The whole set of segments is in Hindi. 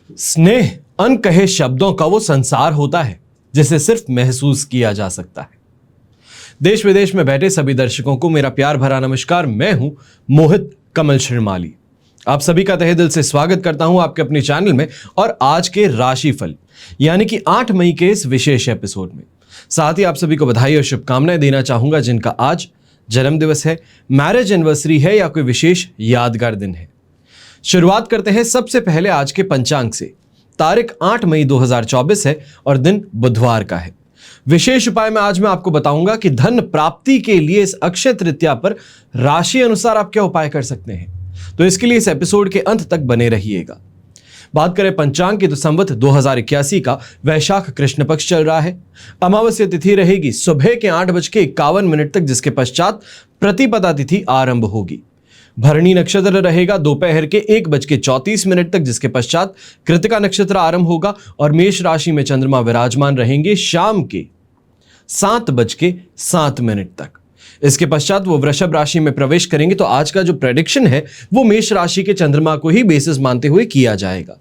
स्नेह अनकहे शब्दों का वो संसार होता है जिसे सिर्फ महसूस किया जा सकता है। देश विदेश में बैठे सभी दर्शकों को मेरा प्यार भरा नमस्कार। मैं हूं मोहित कमल श्रीमाली। आप सभी का तहे दिल से स्वागत करता हूं आपके अपने चैनल में और आज के राशिफल यानी कि 8 मई के इस विशेष एपिसोड में। साथ ही आप सभी को बधाई और शुभकामनाएं देना चाहूंगा जिनका आज जन्म दिवस है, मैरिज एनिवर्सरी है या कोई विशेष यादगार दिन है। शुरुआत करते हैं सबसे पहले आज के पंचांग से। तारीख 8 मई 2024 है और दिन बुधवार का है। विशेष उपाय में आज मैं आपको बताऊंगा कि धन प्राप्ति के लिए इस अक्षय तृतीया पर राशि अनुसार आप क्या उपाय कर सकते हैं, तो इसके लिए इस एपिसोड के अंत तक बने रहिएगा। बात करें पंचांग की तो संवत 2081 का वैशाख कृष्ण पक्ष चल रहा है। अमावस्या तिथि रहेगी सुबह के 8:51 तक, जिसके पश्चात प्रतिपदा तिथि आरंभ होगी। भरणी नक्षत्र रहेगा दोपहर के 1:34 तक, जिसके पश्चात कृतिका नक्षत्र आरंभ होगा और मेष राशि में चंद्रमा विराजमान रहेंगे शाम के 7:07 तक। इसके पश्चात वो वृषभ राशि में प्रवेश करेंगे। तो आज का जो प्रेडिक्शन है वो मेष राशि के चंद्रमा को ही बेसिस मानते हुए किया जाएगा।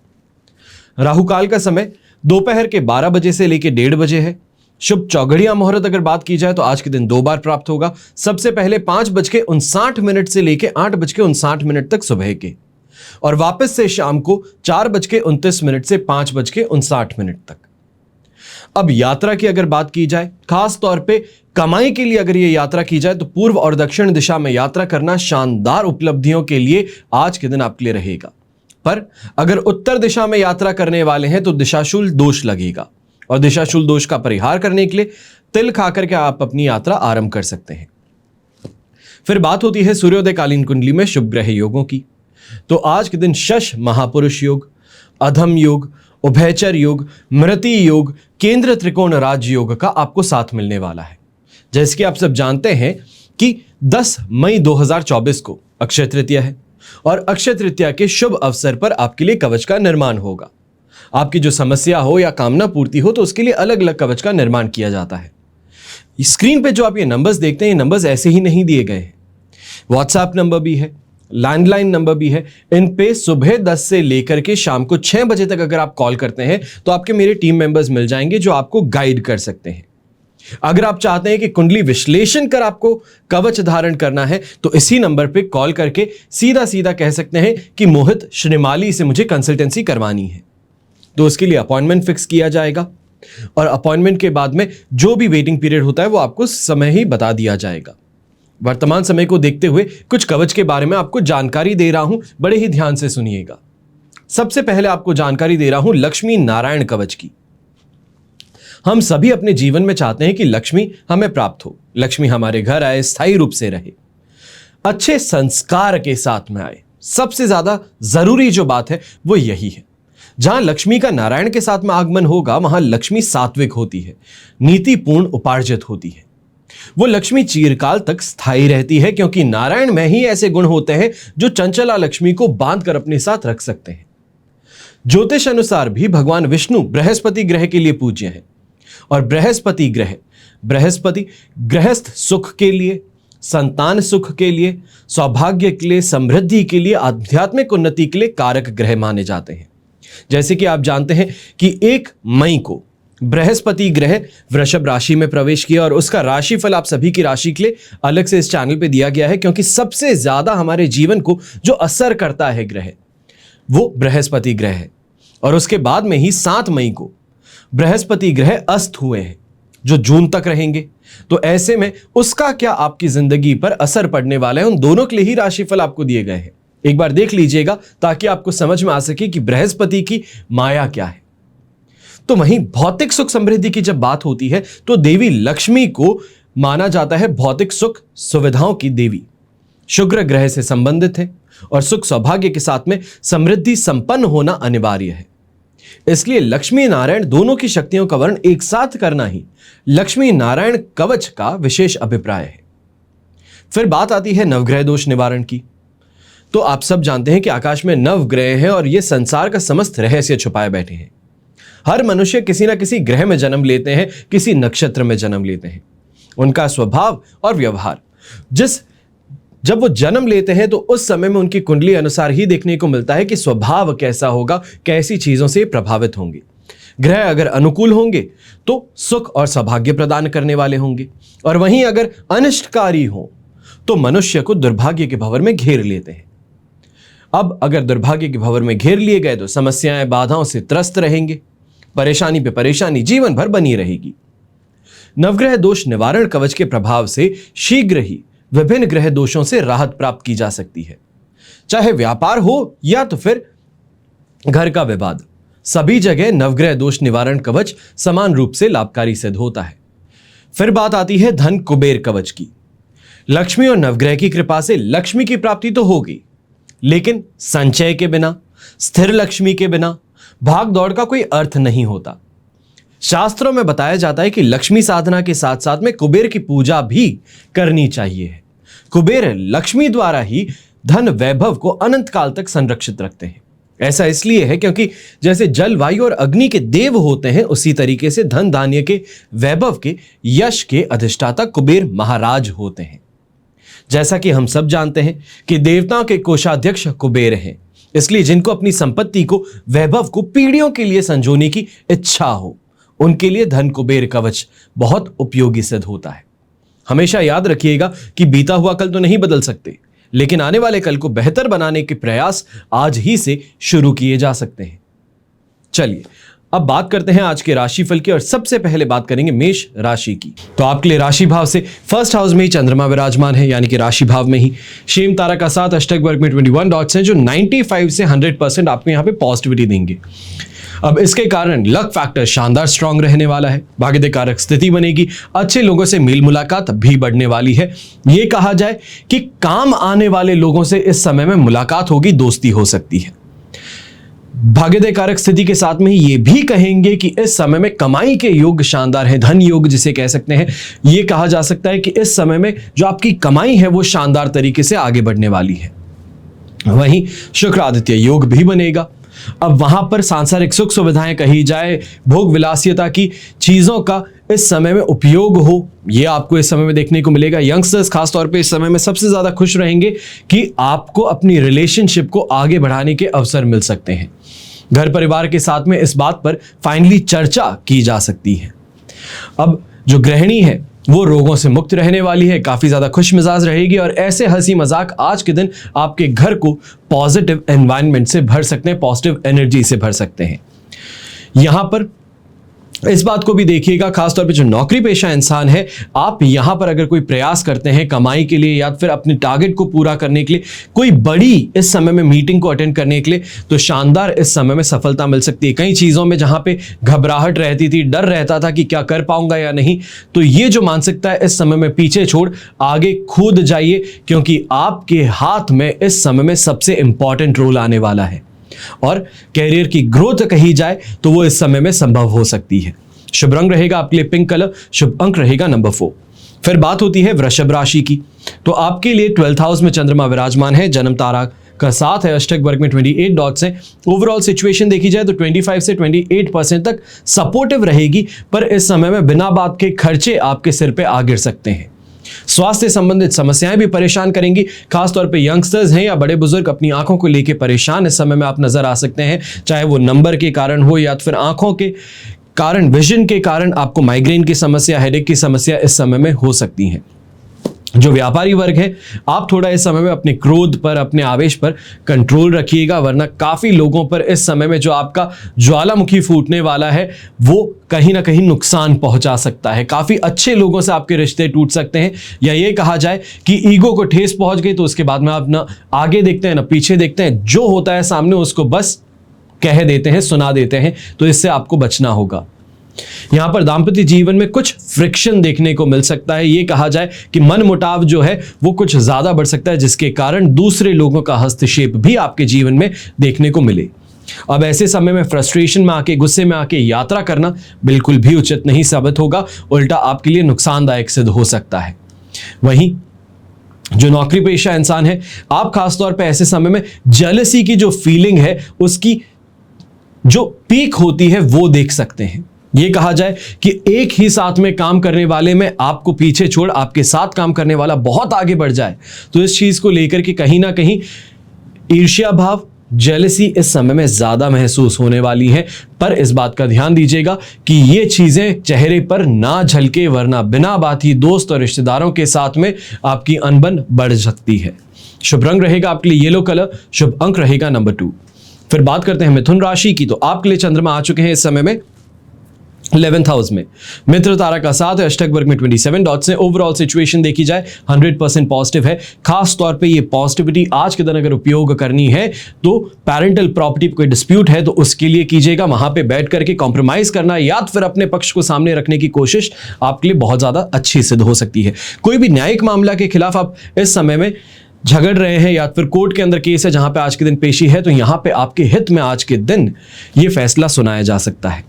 राहु काल का समय दोपहर के 12 बजे से लेकर 1:30 बजे है। शुभ चौघड़िया मुहूर्त अगर बात की जाए तो आज के दिन 2 बार प्राप्त होगा। सबसे पहले 5:59 से लेकर 8:59 तक सुबह के, और वापस से शाम को 4:29 से 5:59 तक। अब यात्रा की अगर बात की जाए, खास तौर पे कमाई के लिए अगर ये यात्रा की जाए तो पूर्व और दक्षिण दिशा में यात्रा करना शानदार उपलब्धियों के लिए आज के दिन आपके लिए रहेगा। पर अगर उत्तर दिशा में यात्रा करने वाले हैं तो दिशाशूल दोष लगेगा, और दिशाशूल दोष का परिहार करने के लिए तिल खाकर के आप अपनी यात्रा आरंभ कर सकते हैं। फिर बात होती है सूर्योदय कालीन कुंडली में शुभ ग्रह योगों की। तो आज के दिन शश महापुरुष योग, अधम योग, उभयचर योग, मृति योग, केंद्र त्रिकोण राज योग का आपको साथ मिलने वाला है। जैसे कि आप सब जानते हैं कि 10 मई 2024 को अक्षय तृतीया है और अक्षय तृतीया के शुभ अवसर पर आपके लिए कवच का निर्माण होगा। आपकी जो समस्या हो या कामना पूर्ति हो तो उसके लिए अलग अलग कवच का निर्माण किया जाता है। स्क्रीन पे जो आप ये नंबर्स देखते हैं, ये नंबर्स ऐसे ही नहीं दिए गए हैं। व्हाट्सएप नंबर भी है, लैंडलाइन नंबर भी है। इन पे सुबह 10 से लेकर के शाम को 6 बजे तक अगर आप कॉल करते हैं तो आपके मेरे टीम मेंबर्स मिल जाएंगे जो आपको गाइड कर सकते हैं। अगर आप चाहते हैं कि कुंडली विश्लेषण कर आपको कवच धारण करना है तो इसी नंबर पे कॉल करके सीधा सीधा कह सकते हैं कि मोहित श्रीमाली से मुझे कंसल्टेंसी करवानी है, तो उसके लिए अपॉइंटमेंट फिक्स किया जाएगा और अपॉइंटमेंट के बाद में जो भी वेटिंग पीरियड होता है वो आपको समय ही बता दिया जाएगा। वर्तमान समय को देखते हुए कुछ कवच के बारे में आपको जानकारी दे रहा हूं, बड़े ही ध्यान से सुनिएगा। सबसे पहले आपको जानकारी दे रहा हूं लक्ष्मी नारायण कवच की। हम सभी अपने जीवन में चाहते हैं कि लक्ष्मी हमें प्राप्त हो, लक्ष्मी हमारे घर आए, स्थायी रूप से रहे, अच्छे संस्कार के साथ में आए। सबसे ज्यादा जरूरी जो बात है वो यही है। जहां लक्ष्मी का नारायण के साथ में आगमन होगा वहां लक्ष्मी सात्विक होती है, नीतिपूर्ण उपार्जित होती है। वो लक्ष्मी चिरकाल तक स्थायी रहती है क्योंकि नारायण में ही ऐसे गुण होते हैं जो चंचला लक्ष्मी को बांध कर अपने साथ रख सकते हैं। ज्योतिष अनुसार भी भगवान विष्णु बृहस्पति ग्रह के लिए पूज्य है, और बृहस्पति गृहस्थ सुख के लिए, संतान सुख के लिए, सौभाग्य के लिए, समृद्धि के लिए, आध्यात्मिक उन्नति के लिए कारक ग्रह माने जाते हैं। जैसे कि आप जानते हैं कि 1 मई को बृहस्पति ग्रह वृषभ राशि में प्रवेश किया और उसका राशिफल आप सभी की राशि के लिए अलग से इस चैनल पे दिया गया है, क्योंकि सबसे ज्यादा हमारे जीवन को जो असर करता है ग्रह वो बृहस्पति ग्रह है। और उसके बाद में ही 7 मई को बृहस्पति ग्रह अस्त हुए हैं जो जून तक रहेंगे। तो ऐसे में उसका क्या आपकी जिंदगी पर असर पड़ने वाला है, उन दोनों के लिए ही राशिफल आपको दिए गए हैं। एक बार देख लीजिएगा ताकि आपको समझ में आ सके कि बृहस्पति की माया क्या है। तो वहीं भौतिक सुख समृद्धि की जब बात होती है तो देवी लक्ष्मी को माना जाता है भौतिक सुख सुविधाओं की देवी। शुक्र ग्रह से संबंधित है और सुख सौभाग्य के साथ में समृद्धि संपन्न होना अनिवार्य है। इसलिए लक्ष्मी नारायण दोनों की शक्तियों का वर्ण एक साथ करना ही लक्ष्मी नारायण कवच का विशेष अभिप्राय है। फिर बात आती है नवग्रह दोष निवारण की। तो आप सब जानते हैं कि आकाश में नवग्रह है और यह संसार का समस्त रहस्य छुपाए बैठे हैं। हर मनुष्य किसी ना किसी ग्रह में जन्म लेते हैं, किसी नक्षत्र में जन्म लेते हैं। उनका स्वभाव और व्यवहार जब वो जन्म लेते हैं तो उस समय में उनकी कुंडली अनुसार ही देखने को मिलता है कि स्वभाव कैसा होगा, कैसी चीजों से प्रभावित होंगे। ग्रह अगर अनुकूल होंगे तो सुख और सौभाग्य प्रदान करने वाले होंगे, और वहीं अगर अनिष्टकारी हो तो मनुष्य को दुर्भाग्य के भंवर में घेर लेते हैं। अब अगर दुर्भाग्य के भंवर में घेर लिए गए तो समस्याएं बाधाओं से त्रस्त रहेंगे, परेशानी पे परेशानी जीवन भर बनी रहेगी। नवग्रह दोष निवारण कवच के प्रभाव से शीघ्र ही विभिन्न ग्रह दोषों से राहत प्राप्त की जा सकती है, चाहे व्यापार हो या तो फिर घर का विवाद। सभी जगह नवग्रह दोष निवारण कवच समान रूप से लाभकारी सिद्ध होता है। फिर बात आती है धन कुबेर कवच की। लक्ष्मी और नवग्रह की कृपा से लक्ष्मी की प्राप्ति तो होगी, लेकिन संचय के बिना, स्थिर लक्ष्मी के बिना भाग दौड़ का कोई अर्थ नहीं होता। शास्त्रों में बताया जाता है कि लक्ष्मी साधना के साथ साथ में कुबेर की पूजा भी करनी चाहिए। कुबेर लक्ष्मी द्वारा ही धन वैभव को अनंत काल तक संरक्षित रखते हैं। ऐसा इसलिए है क्योंकि जैसे जल, वायु और अग्नि के देव होते हैं, उसी तरीके से धन धान्य के, वैभव के, यश के अधिष्ठाता कुबेर महाराज होते हैं। जैसा कि हम सब जानते हैं कि देवताओं के कोषाध्यक्ष कुबेर हैं, इसलिए जिनको अपनी संपत्ति को, वैभव को पीढ़ियों के लिए संजोने की इच्छा हो, उनके लिए धन कुबेर कवच बहुत उपयोगी सिद्ध होता है। हमेशा याद रखिएगा कि बीता हुआ कल तो नहीं बदल सकते, लेकिन आने वाले कल को बेहतर बनाने के प्रयास आज ही से शुरू किए जा सकते हैं। चलिए अब बात करते हैं आज के राशिफल की, और सबसे पहले बात करेंगे मेष राशि की। तो आपके लिए राशि भाव से फर्स्ट हाउस में ही चंद्रमा विराजमान है, यानी कि राशि भाव में ही शेम तारा का साथ अष्टक वर्ग में 21 डॉट्स हैं, जो 95 से 100% आपको यहाँ पे पॉजिटिविटी देंगे। अब इसके कारण लक फैक्टर शानदार स्ट्रांग रहने वाला है, भाग्य कारक स्थिति बनेगी, अच्छे लोगों से मेल मुलाकात भी बढ़ने वाली है। ये कहा जाए कि काम आने वाले लोगों से इस समय में मुलाकात होगी, दोस्ती हो सकती है। भाग्य कारक स्थिति के साथ में ये भी कहेंगे कि इस समय में कमाई के योग शानदार है, धन योग जिसे कह सकते हैं। ये कहा जा सकता है कि इस समय में जो आपकी कमाई है वो शानदार तरीके से आगे बढ़ने वाली है। वहीं शुक्र आदित्य योग भी बनेगा। अब वहां पर सांसारिक सुख सुविधाएं कही जाए, भोग विलासियता की चीजों का इस समय में उपयोग हो, ये आपको इस समय में देखने को मिलेगा। यंगस्टर्स खासतौर पे इस समय में सबसे ज्यादा खुश रहेंगे कि आपको अपनी रिलेशनशिप को आगे बढ़ाने के अवसर मिल सकते हैं। घर परिवार के साथ में इस बात पर फाइनली चर्चा की जा सकती है। अब जो गृहिणी है वो रोगों से मुक्त रहने वाली है, काफी ज्यादा खुश मिजाज रहेगी, और ऐसे हंसी मजाक आज के दिन आपके घर को पॉजिटिव एनवायरनमेंट से भर सकते हैं, पॉजिटिव एनर्जी से भर सकते हैं। यहां पर इस बात को भी देखिएगा, खासतौर पे जो नौकरी पेशा इंसान है, आप यहां पर अगर कोई प्रयास करते हैं कमाई के लिए या फिर अपने टारगेट को पूरा करने के लिए, कोई बड़ी इस समय में मीटिंग को अटेंड करने के लिए, तो शानदार इस समय में सफलता मिल सकती है। कई चीजों में जहां पे घबराहट रहती थी, डर रहता था कि क्या कर पाऊंगा या नहीं, तो ये जो मानसिकता है इस समय में पीछे छोड़ आगे कूद जाइए, क्योंकि आपके हाथ में इस समय में सबसे इंपॉर्टेंट रोल आने वाला है। और कैरियर की ग्रोथ कही जाए तो वो इस समय में संभव हो सकती है। शुभ रंग रहेगा आपके लिए पिंक कलर, शुभ अंक रहेगा नंबर 4। फिर बात होती है वृषभ राशि की। तो आपके लिए 12th हाउस में चंद्रमा विराजमान है, जन्म तारा का साथ है, अष्टक वर्ग में 28 डॉट्स हैं। ओवरऑल सिचुएशन देखी जाए तो 25 से 28% तक सपोर्टिव रहेगी, पर इस समय में बिना बात के खर्चे आपके सिर पे आ गिर सकते हैं। स्वास्थ्य संबंधित समस्याएं भी परेशान करेंगी, खासतौर पे यंगस्टर्स हैं या बड़े बुजुर्ग अपनी आंखों को लेकर परेशान इस समय में आप नजर आ सकते हैं, चाहे वो नंबर के कारण हो या फिर आंखों के कारण, विजन के कारण आपको माइग्रेन की समस्या, हेडेक की समस्या इस समय में हो सकती है। जो व्यापारी वर्ग है, आप थोड़ा इस समय में अपने क्रोध पर, अपने आवेश पर कंट्रोल रखिएगा, वरना काफी लोगों पर इस समय में जो आपका ज्वालामुखी फूटने वाला है वो कहीं ना कहीं नुकसान पहुंचा सकता है। काफी अच्छे लोगों से आपके रिश्ते टूट सकते हैं, या ये कहा जाए कि ईगो को ठेस पहुंच गई तो उसके बाद में आप ना आगे देखते हैं ना पीछे देखते हैं, जो होता है सामने उसको बस कह देते हैं, सुना देते हैं, तो इससे आपको बचना होगा। यहां पर दाम्पत्य जीवन में कुछ फ्रिक्शन देखने को मिल सकता है, ये कहा जाए कि मन मुटाव जो है वो कुछ ज्यादा बढ़ सकता है, जिसके कारण दूसरे लोगों का हस्तक्षेप भी आपके जीवन में देखने को मिले। अब ऐसे समय में फ्रस्ट्रेशन में आके, गुस्से में आके यात्रा करना बिल्कुल भी उचित नहीं साबित होगा, उल्टा आपके लिए नुकसानदायक सिद्ध हो सकता है। वहीं जो नौकरी पेशा इंसान है, आप खासतौर पे ऐसे समय में जेलसी की जो फीलिंग है उसकी जो पीक होती है वो देख सकते हैं। ये कहा जाए कि एक ही साथ में काम करने वाले में आपको पीछे छोड़ आपके साथ काम करने वाला बहुत आगे बढ़ जाए, तो इस चीज को लेकर के कहीं ना कहीं ईर्ष्या भाव, जेलसी इस समय में ज्यादा महसूस होने वाली है। पर इस बात का ध्यान दीजिएगा कि ये चीजें चेहरे पर ना झलके, वरना बिना बात ही दोस्त और रिश्तेदारों के साथ में आपकी अनबन बढ़ सकती है। शुभ रंग रहेगा आपके लिए येलो कलर, शुभ अंक रहेगा नंबर 2। फिर बात करते हैं मिथुन राशि की, तो आपके लिए चंद्रमा आ चुके हैं इस समय में 11th हाउस में। मित्र तारा का साथ है, अष्टक वर्ग में 27 डॉट्स हैं। ओवरऑल सिचुएशन देखी जाए 100% पॉजिटिव है। खास तौर पे ये पॉजिटिविटी आज के दिन अगर उपयोग करनी है तो पैरेंटल प्रॉपर्टी कोई डिस्प्यूट है तो उसके लिए कीजिएगा। वहां पे बैठ करके कॉम्प्रोमाइज करना या फिर अपने पक्ष को सामने रखने की कोशिश आपके लिए बहुत ज्यादा अच्छी सिद्ध हो सकती है। कोई भी न्यायिक मामला के खिलाफ आप इस समय में झगड़ रहे हैं या फिर कोर्ट के अंदर केस है जहां पे आज के दिन पेशी है, तो यहां पे आपके हित में आज के दिन ये फैसला सुनाया जा सकता है।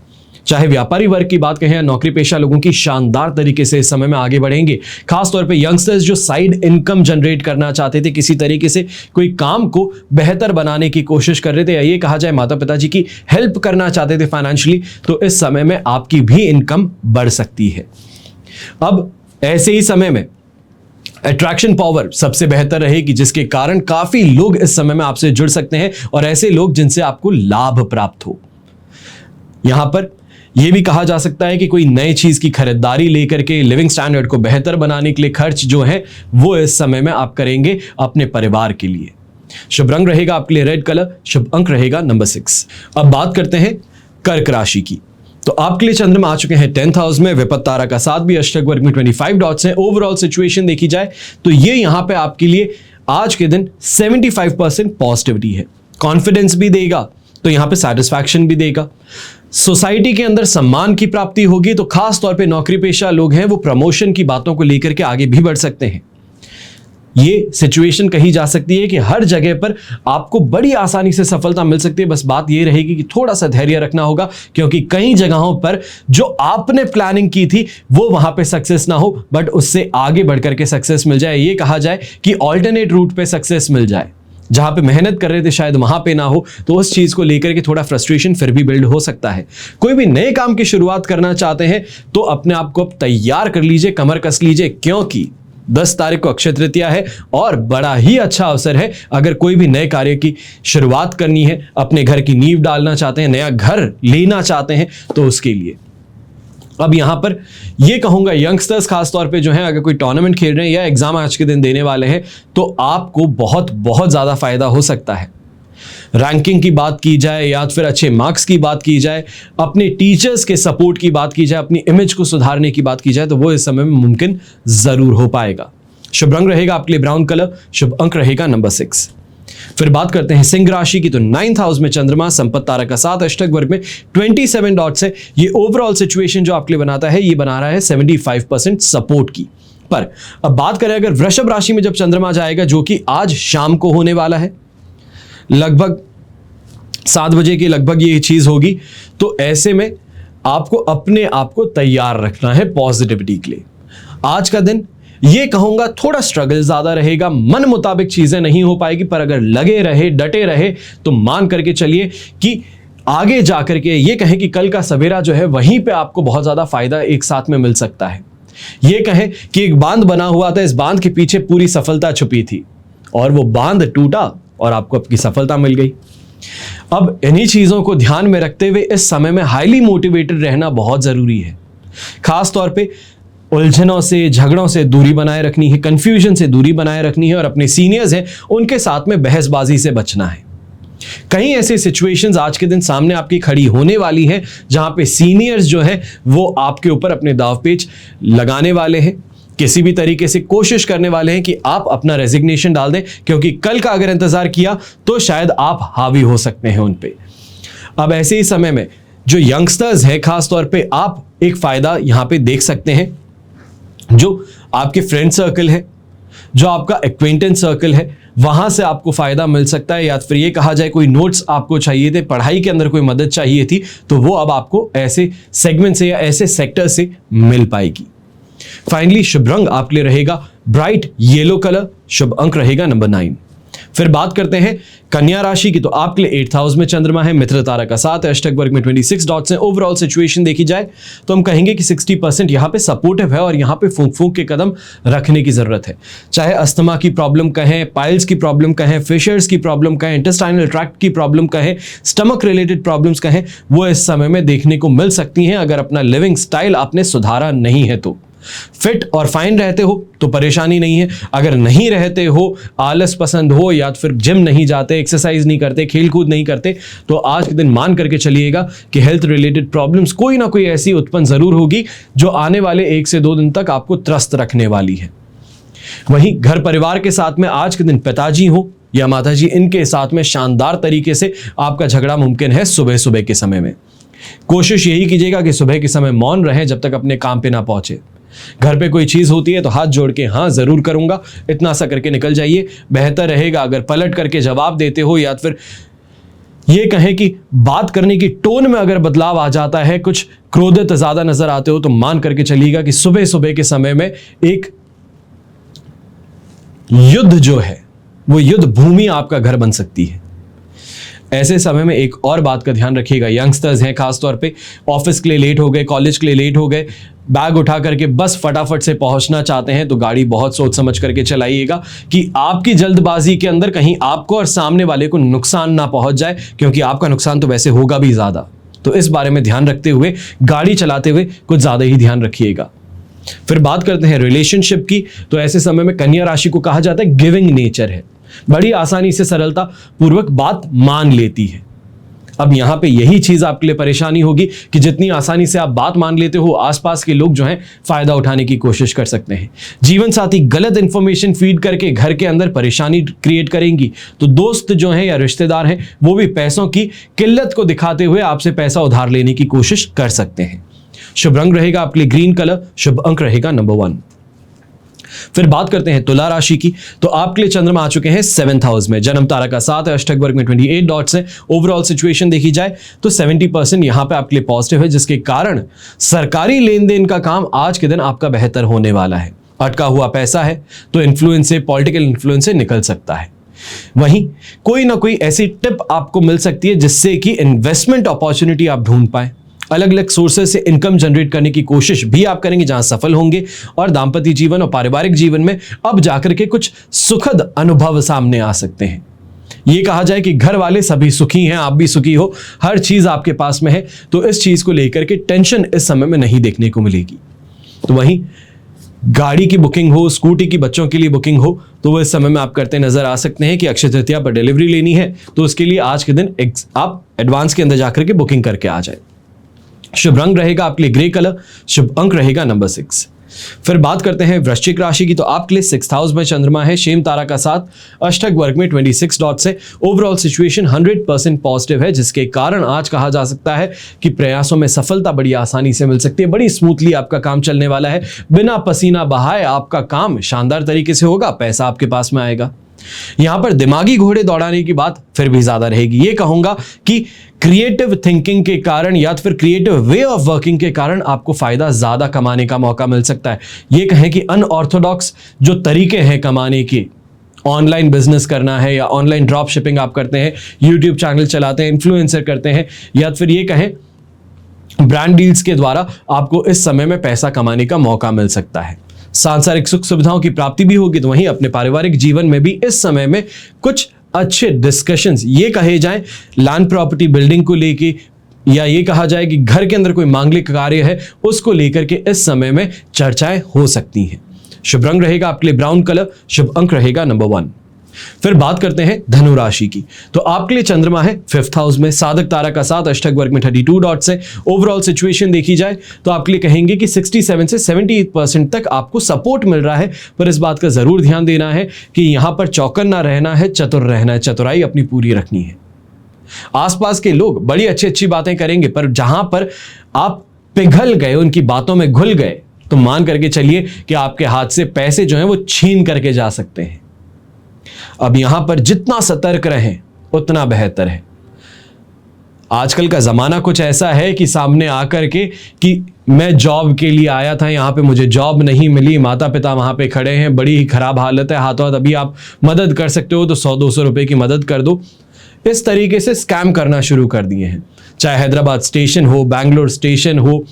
चाहे व्यापारी वर्ग की बात कहें या नौकरी पेशा लोगों की शानदार तरीके से इस समय में आगे बढ़ेंगे। खासतौर पे यंगस्टर्स जो साइड इनकम जनरेट करना चाहते थे, किसी तरीके से कोई काम को बेहतर बनाने की कोशिश कर रहे थे, या ये कहा जाए माता पिता जी की हेल्प करना चाहते थे फाइनेंशियली, तो इस समय में आपकी भी इनकम बढ़ सकती है। अब ऐसे ही समय में अट्रैक्शन पावर सबसे बेहतर रहेगी, जिसके कारण काफी लोग इस समय में आपसे जुड़ सकते हैं और ऐसे लोग जिनसे आपको लाभ प्राप्त हो। यहां पर यह भी कहा जा सकता है कि कोई नई चीज की खरीदारी लेकर के लिविंग स्टैंडर्ड को बेहतर बनाने के लिए खर्च जो है वो इस समय में आप करेंगे अपने परिवार के लिए। शुभ रंग रहेगा आपके लिए रेड कलर, शुभ अंक रहेगा नंबर 6। अब बात करते हैं कर्क राशि की, तो आपके लिए चंद्रमा आ चुके हैं 10th हाउस में। विपत्त तारा का साथ भी, अष्टक वर्ग में 25 डॉट्स हैं। ओवरऑल सिचुएशन देखी जाए तो ये यहां पे आपके लिए आज के दिन 75% पॉजिटिविटी है। कॉन्फिडेंस भी देगा तो यहां पे सेटिस्फैक्शन भी देगा। सोसाइटी के अंदर सम्मान की प्राप्ति होगी, तो खास तौर पे नौकरी पेशा लोग हैं वो प्रमोशन की बातों को लेकर के आगे भी बढ़ सकते हैं। ये सिचुएशन कही जा सकती है कि हर जगह पर आपको बड़ी आसानी से सफलता मिल सकती है। बस बात ये रहेगी कि थोड़ा सा धैर्य रखना होगा, क्योंकि कई जगहों पर जो आपने प्लानिंग की थी वो वहां पे सक्सेस ना हो, बट उससे आगे बढ़कर के सक्सेस मिल जाए। ये कहा जाए कि ऑल्टरनेट रूट पे सक्सेस मिल जाए, जहां पे मेहनत कर रहे थे शायद वहां पे ना हो, तो उस चीज को लेकर के थोड़ा फ्रस्ट्रेशन फिर भी बिल्ड हो सकता है। कोई भी नए काम की शुरुआत करना चाहते हैं तो अपने आप को अब तैयार कर लीजिए, कमर कस लीजिए, क्योंकि 10 तारीख को अक्षय तृतीया है और बड़ा ही अच्छा अवसर है। अगर कोई भी नए कार्य की शुरुआत करनी है, अपने घर की नींव डालना चाहते हैं, नया घर लेना चाहते हैं, तो उसके लिए अब यहां पर ये कहूंगा यंगस्टर्स खासतौर पे जो है, अगर कोई टूर्नामेंट खेल रहे हैं या एग्जाम आज के दिन देने वाले हैं, तो आपको बहुत बहुत ज्यादा फायदा हो सकता है। रैंकिंग की बात की जाए या फिर अच्छे मार्क्स की बात की जाए, अपने टीचर्स के सपोर्ट की बात की जाए, अपनी इमेज को सुधारने की बात की जाए, तो वो इस समय में मुमकिन जरूर हो पाएगा। शुभ रंग रहेगा आपके लिए ब्राउन कलर, शुभ अंक रहेगा नंबर 6। फिर बात करते हैं सिंह राशि की, तो 9th हाउस में चंद्रमा, संपत्ति तारा का साथ, अष्टक वर्ग में 27 डॉट्स है। ये ओवरऑल सिचुएशन जो आपके लिए बनाता है, ये बना रहा है 75% सपोर्ट की। पर अब बात करें अगर वृषभ राशि में जब चंद्रमा जाएगा, जो कि आज शाम को होने वाला है, लगभग 7 बजे के लगभग ये चीज होगी, तो ऐसे में आपको अपने आप को तैयार रखना है पॉजिटिविटी के लिए। आज का दिन ये कहूंगा थोड़ा स्ट्रगल ज्यादा रहेगा, मन मुताबिक चीजें नहीं हो पाएगी, पर अगर लगे रहे, डटे रहे, तो मान करके चलिए कि आगे जाकर के ये कहें कि कल का सवेरा जो है वहीं पे आपको बहुत ज्यादा फायदा एक साथ में मिल सकता है। ये कहें कि एक बांध बना हुआ था, इस बांध के पीछे पूरी सफलता छुपी थी और वो बांध टूटा और आपको आपकी सफलता मिल गई। अब इन्हीं चीजों को ध्यान में रखते हुए इस समय में हाईली मोटिवेटेड रहना बहुत जरूरी है। खास तौर पे उलझनों से, झगड़ों से दूरी बनाए रखनी है, कंफ्यूजन से दूरी बनाए रखनी है और अपने सीनियर्स हैं उनके साथ में बहसबाजी से बचना है। कई ऐसे सिचुएशंस आज के दिन सामने आपकी खड़ी होने वाली हैं जहां पे सीनियर्स जो है वो आपके ऊपर अपने दावपेच लगाने वाले हैं, किसी भी तरीके से कोशिश करने वाले हैं कि आप अपना रेजिग्नेशन डाल दें, क्योंकि कल का अगर इंतजार किया तो शायद आप हावी हो सकते हैं उन पे। अब ऐसे ही समय में जो यंगस्टर्स हैं, खास तौर पे आप एक फायदा यहां पे देख सकते हैं, जो आपके फ्रेंड सर्कल है, जो आपका एक्वेंटेंस सर्कल है, वहां से आपको फायदा मिल सकता है। या फिर ये कहा जाए कोई नोट्स आपको चाहिए थे, पढ़ाई के अंदर कोई मदद चाहिए थी, तो वो अब आपको ऐसे सेगमेंट से या ऐसे सेक्टर से मिल पाएगी। फाइनली शुभ रंग आपके लिए रहेगा ब्राइट येलो कलर, शुभ अंक रहेगा नंबर 9। फिर बात करते हैं कन्या राशि की, तो आपके लिए 8th हाउस में चंद्रमा है, मित्र तारा का साथ है, अष्टक वर्ग में 26 डॉट्स हैं। ओवरऑल सिचुएशन देखी जाए तो हम कहेंगे कि 60% यहां पे सपोर्टिव है और यहां पे फूंक फूंक के कदम रखने की जरूरत है। चाहे अस्थमा की प्रॉब्लम कहें, पाइल्स की प्रॉब्लम कहें, फिशर्स की प्रॉब्लम कहें, इंटेस्टाइनल ट्रैक्ट की प्रॉब्लम कहें, स्टमक रिलेटेड प्रॉब्लम्स कहें, वो इस समय में देखने को मिल सकती हैं अगर अपना लिविंग स्टाइल आपने सुधारा नहीं है तो। फिट और फाइन रहते हो तो परेशानी नहीं है, अगर नहीं रहते हो, आलस पसंद हो या फिर जिम नहीं जाते, एक्सरसाइज नहीं करते, खेलकूद नहीं करते, तो आज के दिन मान करके चलिएगा कि हेल्थ रिलेटेड प्रॉब्लम्स कोई ना कोई ऐसी उत्पन्न जरूर होगी जो आने वाले 1 से 2 दिन तक आपको त्रस्त रखने वाली है। वहीं घर परिवार के साथ में आज के दिन पिताजी हो या माताजी, इनके साथ में शानदार तरीके से आपका झगड़ा मुमकिन है सुबह सुबह के समय में। कोशिश यही कीजिएगा कि सुबह के समय मौन रहें जब तक अपने काम पे ना पहुंचे। घर पे कोई चीज होती है तो हाथ जोड़ के हाँ जरूर करूंगा, इतना सा करके निकल जाइए, बेहतर रहेगा। अगर पलट करके जवाब देते हो या फिर ये कहें कि बात करने की टोन में अगर बदलाव आ जाता है, कुछ क्रोधित ज्यादा नजर आते हो, तो मान करके चलिएगा कि सुबह सुबह के समय में एक युद्ध जो है वो युद्ध भूमि आपका घर बन सकती है। ऐसे समय में एक और बात का ध्यान रखिएगा, यंगस्टर्स हैं खासतौर पे, ऑफिस के लिए लेट हो गए, कॉलेज के लिए लेट हो गए, बैग उठा करके बस फटाफट से पहुंचना चाहते हैं, तो गाड़ी बहुत सोच समझ करके चलाइएगा कि आपकी जल्दबाजी के अंदर कहीं आपको और सामने वाले को नुकसान ना पहुंच जाए, क्योंकि आपका नुकसान तो वैसे होगा भी ज्यादा। तो इस बारे में ध्यान रखते हुए गाड़ी चलाते हुए कुछ ज्यादा ही ध्यान रखिएगा। फिर बात करते हैं रिलेशनशिप की, तो ऐसे समय में कन्या राशि को कहा जाता है गिविंग नेचर है, बड़ी आसानी से सरलता पूर्वक बात मान लेती है। अब यहां पे यही चीज आपके लिए परेशानी होगी कि जितनी आसानी से आप बात मान लेते हो, आसपास के लोग जो हैं फायदा उठाने की कोशिश कर सकते हैं। जीवन साथी गलत इंफॉर्मेशन फीड करके घर के अंदर परेशानी क्रिएट करेंगी, तो दोस्त जो हैं या रिश्तेदार हैं वो भी पैसों की किल्लत को दिखाते हुए आपसे पैसा उधार लेने की कोशिश कर सकते हैं। शुभ रंग रहेगा आपके लिए ग्रीन कलर, शुभ अंक रहेगा नंबर 1। फिर बात करते हैं तुला राशि की, तो आपके लिए चंद्रमा आ चुके हैं 7th हाउस में, जन्म तारा का 7 है, अष्टक वर्ग में 28 डॉट्स है। ओवरऑल सिचुएशन देखी जाए तो 70% यहां पे आपके लिए पॉजिटिव है, जिसके कारण सरकारी लेन देन का काम आज के दिन आपका बेहतर होने वाला है। अटका हुआ पैसा है तो इन्फ्लुएंस से, पॉलिटिकल इन्फ्लुएंस से निकल सकता है। वहीं कोई ना कोई ऐसी टिप आपको मिल सकती है जिससे कि इन्वेस्टमेंट अपॉर्चुनिटी आप ढूंढ पाए। अलग अलग सोर्सेज से इनकम जनरेट करने की कोशिश भी आप करेंगे, जहां सफल होंगे और दाम्पत्य जीवन और पारिवारिक जीवन में अब जाकर के कुछ सुखद अनुभव सामने आ सकते हैं। ये कहा जाए कि घर वाले सभी सुखी हैं, आप भी सुखी हो, हर चीज आपके पास में है, तो इस चीज को लेकर के टेंशन इस समय में नहीं देखने को मिलेगी। तो वहीं गाड़ी की बुकिंग हो, स्कूटी की बच्चों के लिए बुकिंग हो, तो वो इस समय में आप करते नजर आ सकते हैं कि अक्षय तृतीया पर डिलीवरी लेनी है, तो उसके लिए आज के दिन आप एडवांस के अंदर जाकर के बुकिंग करके आ जाए। शुभ रंग रहेगा आपके लिए ग्रे कलर, शुभ अंक रहेगा नंबर 6। फिर बात करते हैं वृश्चिक राशि की, तो आपके लिए 6th हाउस में चंद्रमा है, शेम तारा का साथ, अष्टक वर्ग में 26 डॉट्स है। ओवरऑल सिचुएशन 100% पॉजिटिव है, जिसके कारण आज कहा जा सकता है कि प्रयासों में सफलता बड़ी आसानी से मिल सकती है। बड़ी स्मूथली आपका काम चलने वाला है, बिना पसीना बहाए आपका काम शानदार तरीके से होगा, पैसा आपके पास में आएगा। यहां पर दिमागी घोड़े दौड़ाने की बात फिर भी ज्यादा रहेगी। ये कहूंगा कि क्रिएटिव थिंकिंग के कारण या फिर क्रिएटिव वे ऑफ वर्किंग के कारण आपको फायदा ज्यादा कमाने का मौका मिल सकता है। ये कहें कि अनऑर्थोडॉक्स जो तरीके हैं कमाने के, ऑनलाइन बिजनेस करना है या ऑनलाइन ड्रॉप शिपिंग आप करते हैं, यूट्यूब चैनल चलाते हैं, इन्फ्लुएंसर करते हैं, या फिर ये कहें ब्रांड डील्स के द्वारा आपको इस समय में पैसा कमाने का मौका मिल सकता है। सांसारिक सुख सुविधाओं की प्राप्ति भी होगी, तो वहीं अपने पारिवारिक जीवन में भी इस समय में कुछ अच्छे डिस्कशंस, ये कहे जाएं लैंड प्रॉपर्टी बिल्डिंग को लेके, या ये कहा जाए कि घर के अंदर कोई मांगलिक कार्य है उसको लेकर के इस समय में चर्चाएं हो सकती हैं। शुभ रंग रहेगा आपके लिए ब्राउन कलर, शुभ अंक रहेगा नंबर 1। फिर बात करते हैं धनु राशि की, तो आपके लिए चंद्रमा है 5th हाउस में, साधक तारा का साथ, अष्टक वर्ग में 32 डॉट्स है। ओवरऑल सिचुएशन देखी जाए तो आपके लिए कहेंगे कि 67 से 78% तक आपको सपोर्ट मिल रहा है, पर इस बात का जरूर ध्यान देना है कि यहां पर चौकन्ना रहना है, चतुर रहना है, चतुराई अपनी पूरी रखनी है। आसपास के लोग बड़ी अच्छी अच्छी बातें करेंगे, पर जहां पर आप पिघल गए, उनकी बातों में घुल गए, तो मान करके चलिए कि आपके हाथ से पैसे जो हैं वो छीन करके जा सकते हैं। अब यहां पर जितना सतर्क रहें उतना बेहतर है। आजकल का ज़माना कुछ ऐसा है कि सामने आकर के कि मैं जॉब के लिए आया था, यहाँ पे मुझे जॉब नहीं मिली, माता पिता वहाँ पे खड़े हैं, बड़ी ही खराब हालत है, हाथों हाथ अभी आप मदद कर सकते हो तो 100-200 रुपए की मदद कर दो। इस तरीके से स्कैम करना शुरू कर दिए हैं। चाहे हैदराबाद स्टेशन हो, बैंगलोर स्टेशन हो,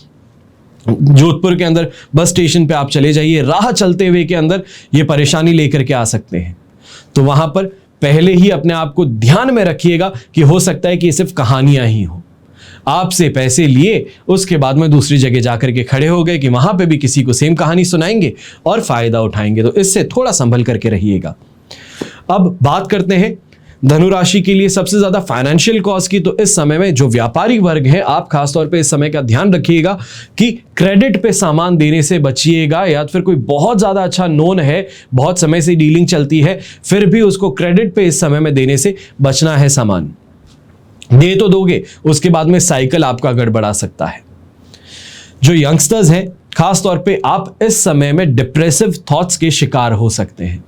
जोधपुर के अंदर बस स्टेशन पे आप चले जाइए, राह चलते हुए के अंदर ये परेशानी लेकर के आ सकते हैं। तो वहाँ पर पहले ही अपने आप को ध्यान में रखिएगा कि हो सकता है कि ये सिर्फ कहानियां ही हो। आपसे पैसे लिए, उसके बाद में दूसरी जगह जाकर के खड़े हो गए कि वहां पे भी किसी को सेम कहानी सुनाएंगे और फायदा उठाएंगे। तो इससे थोड़ा संभल करके रहिएगा। अब बात करते हैं धनु राशि के लिए सबसे ज्यादा फाइनेंशियल कॉस्ट की। तो इस समय में जो व्यापारी वर्ग है, आप खासतौर पे इस समय का ध्यान रखिएगा कि क्रेडिट पे सामान देने से बचिएगा, या फिर कोई बहुत ज्यादा अच्छा नोन है, बहुत समय से डीलिंग चलती है, फिर भी उसको क्रेडिट पे इस समय में देने से बचना है। सामान दे तो दोगे, उसके बाद में साइकिल आपका गड़बड़ा सकता है। जो यंगस्टर्स हैं, खासतौर पे आप इस समय में डिप्रेसिव थॉट्स के शिकार हो सकते हैं।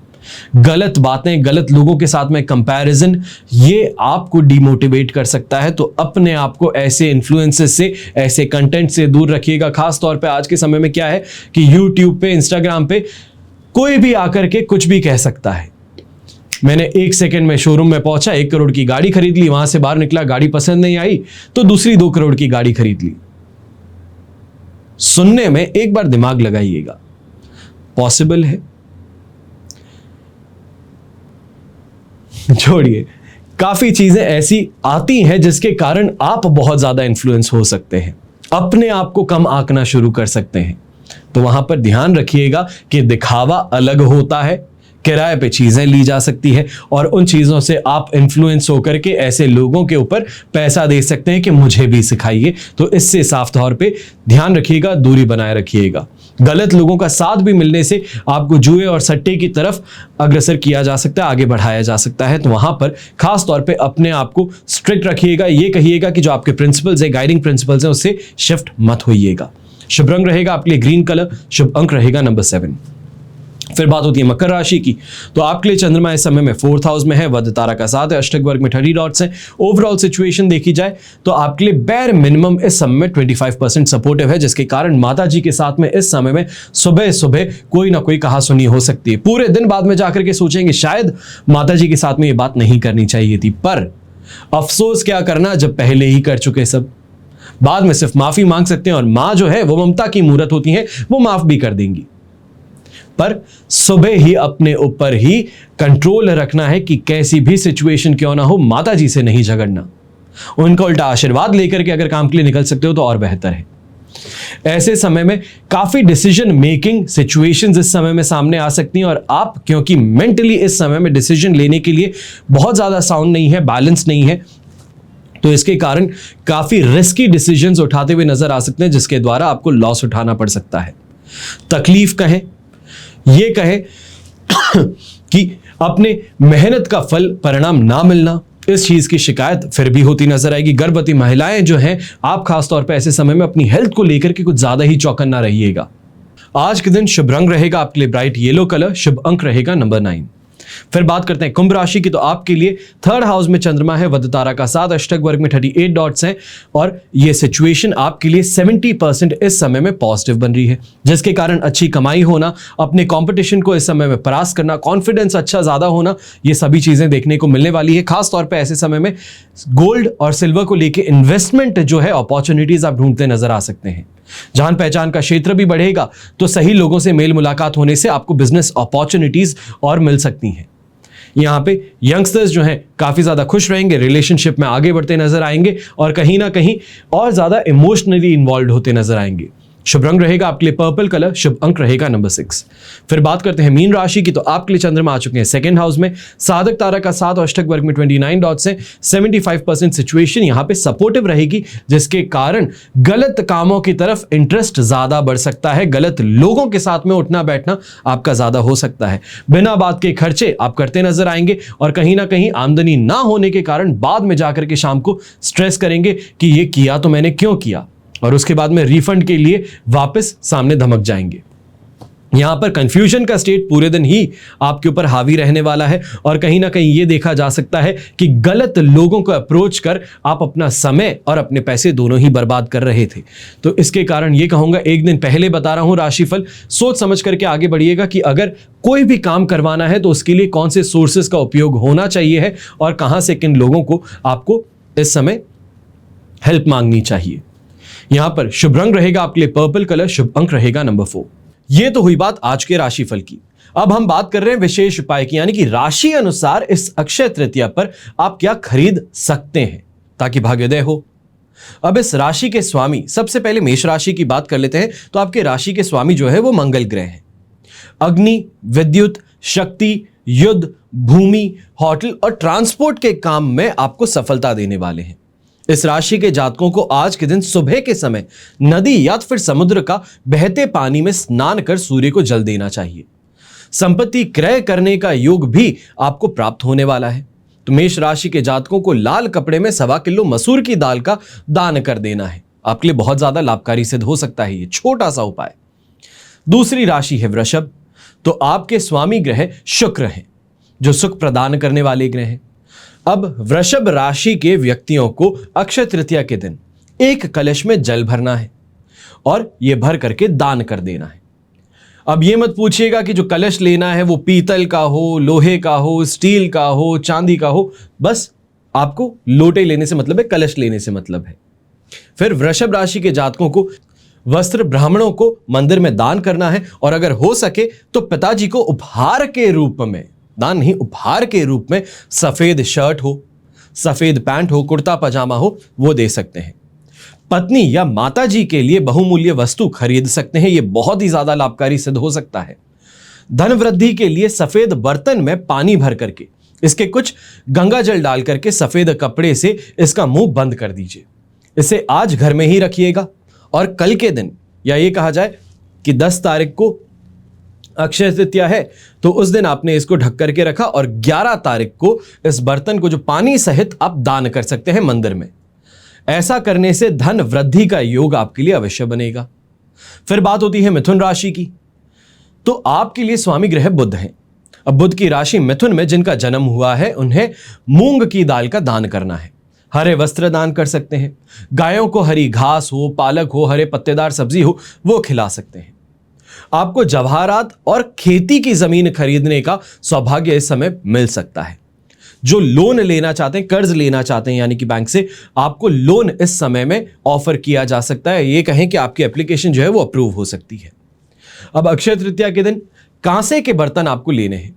गलत बातें, गलत लोगों के साथ में कंपैरिजन, ये आपको डिमोटिवेट कर सकता है। तो अपने आप को ऐसे इन्फ्लुएंसेस से, ऐसे कंटेंट से दूर रखिएगा। खास तौर पे आज के समय में क्या है कि यूट्यूब पे, इंस्टाग्राम पे कोई भी आकर के कुछ भी कह सकता है। मैंने 1 सेकंड में शोरूम में पहुंचा, 1 करोड़ की गाड़ी खरीद ली, वहां से बाहर निकला, गाड़ी पसंद नहीं आई तो दूसरी 2 करोड़ की गाड़ी खरीद ली। सुनने में एक बार दिमाग लगाइएगा, पॉसिबल है? छोड़िए, काफी चीजें ऐसी आती हैं जिसके कारण आप बहुत ज्यादा इन्फ्लुएंस हो सकते हैं, अपने आप को कम आंकना शुरू कर सकते हैं। तो वहां पर ध्यान रखिएगा कि दिखावा अलग होता है, किराए पे चीजें ली जा सकती है और उन चीजों से आप इन्फ्लुएंस होकर के ऐसे लोगों के ऊपर पैसा दे सकते हैं कि मुझे भी सिखाइए। तो इससे साफ तौर पे ध्यान रखिएगा, दूरी बनाए रखिएगा। गलत लोगों का साथ भी मिलने से आपको जुए और सट्टे की तरफ अग्रसर किया जा सकता है, आगे बढ़ाया जा सकता है। तो वहां पर खास तौर पे अपने आप को स्ट्रिक्ट रखिएगा। ये कहिएगा कि जो आपके प्रिंसिपल्स है, गाइडिंग प्रिंसिपल्स हैं, उससे शिफ्ट मत होइएगा। शुभ रंग रहेगा आपके लिए ग्रीन कलर, शुभ अंक रहेगा नंबर 7। फिर बात होती है मकर राशि की। तो आपके लिए चंद्रमा इस समय में 4th हाउस में है, वध तारा का 7 है, अष्टक वर्ग में 30 डॉट्स हैं। ओवरऑल सिचुएशन देखी जाए तो आपके लिए बैर मिनिमम इस समय में 25% सपोर्टिव है, जिसके कारण माता जी के साथ में इस समय में सुबह सुबह कोई ना कोई कहा सुनी हो सकती है। पूरे दिन बाद में जाकर के सोचेंगे शायद माता जी के साथ में ये बात नहीं करनी चाहिए थी, पर अफसोस क्या करना जब पहले ही कर चुके सब। बाद में सिर्फ माफी मांग सकते हैं और मां जो है वो ममता की मूरत होती है, वो माफ भी कर देंगी। पर सुबह ही अपने ऊपर ही कंट्रोल रखना है कि कैसी भी सिचुएशन क्यों ना हो, माता जी से नहीं झगड़ना। उनका उल्टा आशीर्वाद लेकर के अगर काम के लिए निकल सकते हो तो और बेहतर है। ऐसे समय में काफी डिसीजन मेकिंग सिचुएशंस इस समय में सामने आ सकती हैं और आप क्योंकि मेंटली इस समय में डिसीजन लेने के लिए बहुत ज्यादा साउंड नहीं है, बैलेंस नहीं है, तो इसके कारण काफी रिस्की डिसीजंस उठाते हुए नजर आ सकते हैं, जिसके द्वारा आपको लॉस उठाना पड़ सकता है। तकलीफ कहें, ये कहे कि अपने मेहनत का फल परिणाम ना मिलना, इस चीज की शिकायत फिर भी होती नजर आएगी। गर्भवती महिलाएं जो हैं, आप खासतौर पर ऐसे समय में अपनी हेल्थ को लेकर के कुछ ज्यादा ही चौकन्ना रहिएगा। आज के दिन शुभ रंग रहेगा आपके लिए ब्राइट येलो कलर, शुभ अंक रहेगा नंबर 9। फिर बात करते हैं कुंभ राशि की। तो आपके लिए 3rd हाउस में चंद्रमा है, वध तारा का 7, अष्टक वर्ग में 38 डॉट्स हैं और ये सिचुएशन आपके लिए 70% इस समय में पॉजिटिव बन रही है, जिसके कारण अच्छी कमाई होना, अपने कंपटीशन को इस समय में परास्त करना, कॉन्फिडेंस अच्छा ज्यादा होना, ये सभी चीजें देखने को मिलने वाली है। खास तौर पे ऐसे समय में गोल्ड और सिल्वर को लेकर इन्वेस्टमेंट जो है, अपॉर्चुनिटीज आप ढूंढते नजर आ सकते हैं। जान पहचान का क्षेत्र भी बढ़ेगा, तो सही लोगों से मेल मुलाकात होने से आपको बिजनेस अपॉर्चुनिटीज और मिल सकती हैं। यहां पे यंगस्टर्स जो हैं काफी ज्यादा खुश रहेंगे, रिलेशनशिप में आगे बढ़ते नजर आएंगे और कहीं ना कहीं और ज्यादा इमोशनली इन्वॉल्व होते नजर आएंगे। शुभ रंग रहेगा आपके लिए पर्पल कलर, शुभ अंक रहेगा नंबर 6। फिर बात करते हैं मीन राशि की। तो आपके लिए चंद्रमा आ चुके हैं 2nd हाउस में, साधक तारा का 7 और अष्टक वर्ग में 29 डॉट्स हैं। 75% सिचुएशन यहां पे सपोर्टिव रहेगी, जिसके कारण गलत कामों की तरफ इंटरेस्ट ज्यादा बढ़ सकता है। गलत लोगों के साथ में उठना बैठना आपका ज्यादा हो सकता है। बिना बात के खर्चे आप करते नजर आएंगे और कहीं ना कहीं आमदनी ना होने के कारण बाद में जाकर के शाम को स्ट्रेस करेंगे कि ये किया तो मैंने क्यों किया, और उसके बाद में रिफंड के लिए वापस सामने धमक जाएंगे। यहां पर कंफ्यूजन का स्टेट पूरे दिन ही आपके ऊपर हावी रहने वाला है और कहीं ना कहीं यह देखा जा सकता है कि गलत लोगों को अप्रोच कर आप अपना समय और अपने पैसे दोनों ही बर्बाद कर रहे थे। तो इसके कारण यह कहूंगा, एक दिन पहले बता रहा हूं राशिफल, सोच समझ करके आगे बढ़िएगा कि अगर कोई भी काम करवाना है तो उसके लिए कौन से सोर्सेस का उपयोग होना चाहिए है और कहां से किन लोगों को आपको इस समय हेल्प मांगनी चाहिए। यहां पर शुभ रंग रहेगा आपके लिए पर्पल कलर, शुभ अंक रहेगा नंबर 4। ये तो हुई बात आज के राशिफल की। अब हम बात कर रहे हैं विशेष उपाय की, यानी कि राशि अनुसार इस अक्षय तृतीया पर आप क्या खरीद सकते हैं ताकि भाग्योदय हो। अब इस राशि के स्वामी, सबसे पहले मेष राशि की बात कर लेते हैं। तो आपके राशि के स्वामी जो है वो मंगल ग्रह है। अग्नि, विद्युत, शक्ति, युद्ध, भूमि, होटल और ट्रांसपोर्ट के काम में आपको सफलता देने वाले हैं। इस राशि के जातकों को आज के दिन सुबह के समय नदी या फिर समुद्र का बहते पानी में स्नान कर सूर्य को जल देना चाहिए। संपत्ति क्रय करने का योग भी आपको प्राप्त होने वाला है। तो मेष राशि के जातकों को लाल कपड़े में 1.25 किलो मसूर की दाल का दान कर देना है। आपके लिए बहुत ज्यादा लाभकारी सिद्ध हो सकता है ये छोटा सा उपाय। दूसरी राशि है वृषभ। तो आपके स्वामी ग्रह शुक्र हैं, जो सुख प्रदान करने वाले ग्रह हैं। अब वृषभ राशि के व्यक्तियों को अक्षय तृतीया के दिन एक कलश में जल भरना है और यह भर करके दान कर देना है। अब यह मत पूछिएगा कि जो कलश लेना है वो पीतल का हो, लोहे का हो, स्टील का हो, चांदी का हो। बस आपको लोटे लेने से मतलब है, कलश लेने से मतलब है। फिर वृषभ राशि के जातकों को वस्त्र ब्राह्मणों को मंदिर में दान करना है और अगर हो सके तो पिताजी को उपहार के रूप में, दान नहीं उपहार के रूप में, सफेद शर्ट हो, सफेद पैंट हो, कुर्ता पजामा हो, वो दे सकते हैं। पत्नी या माता जी के लिए बहुमूल्य वस्तु खरीद सकते हैं, यह बहुत ही ज्यादा लाभकारी सिद्ध हो सकता है। धन वृद्धि के लिए सफेद बर्तन में पानी भर करके इसके कुछ गंगा जल डाल करके सफेद कपड़े से इसका मुंह बंद कर दीजिए। इसे आज घर में ही रखिएगा और कल के दिन, या ये कहा जाए कि 10 तारीख को अक्षय तृतीया है, तो उस दिन आपने इसको ढक करके रखा और 11 तारीख को इस बर्तन को जो पानी सहित आप दान कर सकते हैं मंदिर में। ऐसा करने से धन वृद्धि का योग आपके लिए अवश्य बनेगा। फिर बात होती है मिथुन राशि की। तो आपके लिए स्वामी ग्रह बुध हैं। अब बुध की राशि मिथुन में जिनका जन्म हुआ है उन्हें मूंग की दाल का दान करना है। हरे वस्त्र दान कर सकते हैं। गायों को हरी घास हो, पालक हो, हरे पत्तेदार सब्जी हो, वो खिला सकते हैं। आपको जवाहरात और खेती की जमीन खरीदने का सौभाग्य इस समय मिल सकता है। जो लोन लेना चाहते हैं, कर्ज लेना चाहते हैं, यानी कि बैंक से, आपको लोन इस समय में ऑफर किया जा सकता है। ये कहें कि आपकी एप्लीकेशन जो है वो अप्रूव हो सकती है। अब अक्षय तृतीया के दिन कांसे के बर्तन आपको लेने हैं।